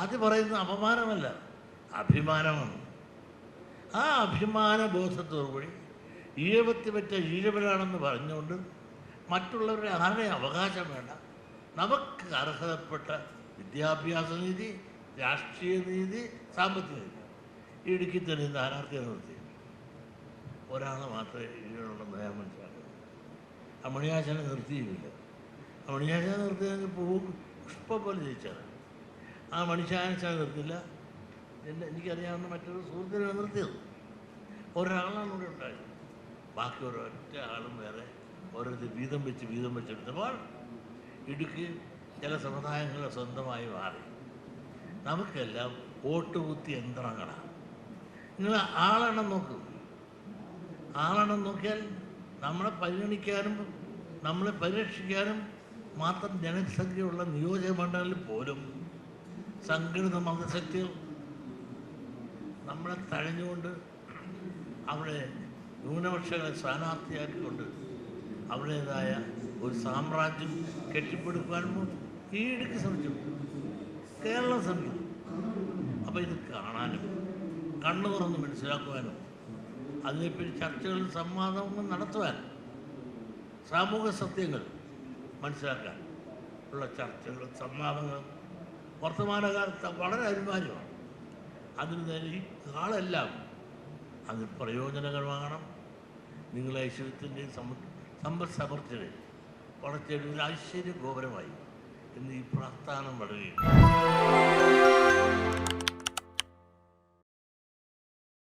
ആദ്യം പറയുന്നത് അപമാനമല്ല, അഭിമാനമാണ്. ആ അഭിമാന ബോധത്തോടുകൂടി ഈഴവത്തി പറ്റ ഈഴവനാണെന്ന് പറഞ്ഞുകൊണ്ട് മറ്റുള്ളവരുടെ ആരുടെയും അവകാശം വേണ്ട, നമുക്ക് അർഹതപ്പെട്ട വിദ്യാഭ്യാസ നീതി, രാഷ്ട്രീയ നീതി, സാമ്പത്തിക നീതി. ഇടുക്കി തന്നെ സ്ഥാനാർത്ഥിയെ നിർത്തി ഒരാളെ മാത്രമേ ഈഴവനുണ്ടെന്ന് ഞാൻ മനസ്സിലാക്കുന്നത്. ആ മണിയാശാനെ നിർത്തിയില്ല. ആ മണിയാശാനെ നിർത്തിയതിന് പുഷ്പം പോലെ ജയിച്ചാണ്. ആ മണിയാശാനെ നിർത്തില്ല. എനിക്കറിയാവുന്ന മറ്റൊരു സുഹൃത്തിനെ നിർത്തിയത് ഒരാളാണ് ഇവിടെ ഉണ്ടായത്. ബാക്കി ഒരൊറ്റ ആളും വേറെ ഓരോരുത്തർ വീതം വെച്ചെടുത്തപ്പോൾ ഇടുക്കി ചില സമുദായങ്ങളെ സ്വന്തമായി മാറി. നമുക്കെല്ലാം വോട്ടുകുത്തി യന്ത്രങ്ങളാണ്. നിങ്ങൾ ആളെണ്ണം നോക്കും. ആളെണ്ണം നോക്കിയാൽ നമ്മളെ പരിഗണിക്കാനും നമ്മളെ പരിരക്ഷിക്കാനും മാത്രം ജനസംഖ്യയുള്ള നിയോജക മണ്ഡലങ്ങളിൽ പോലും സംഘടിത മതശക്തികൾ നമ്മളെ തഴഞ്ഞുകൊണ്ട് അവിടെ ന്യൂനപക്ഷങ്ങളെ സ്ഥാനാർത്ഥിയാക്കിക്കൊണ്ട് അവരുടേതായ ഒരു സാമ്രാജ്യം കെട്ടിപ്പടുക്കാനും ഈ ഇടുക്കി ശ്രമിച്ചു, കേരളം ശ്രമിക്കുന്നു. അപ്പോൾ ഇത് കാണാനും കണ്ണു തുറന്ന് മനസ്സിലാക്കുവാനും അതിനെപ്പറ്റി ചർച്ചകളും സംവാദങ്ങളും നടത്തുവാൻ, സാമൂഹ്യ സത്യങ്ങൾ മനസ്സിലാക്കാൻ ഉള്ള ചർച്ചകളും സംവാദങ്ങളും വർത്തമാനകാലത്ത് വളരെ അനിവാര്യമാണ്. അതിന് നേരെ ഈ ആളെല്ലാം അത് പ്രയോജനകരമാകണം. നിങ്ങളെ ഐശ്വര്യത്തിൻ്റെയും സമ്പദ് സമൃദ്ധിയുടെയും വളർച്ചയുടെ ഐശ്വര്യ ഗോപുരമായി എന്ന് ഈ പ്രസ്ഥാനം വളരുകയും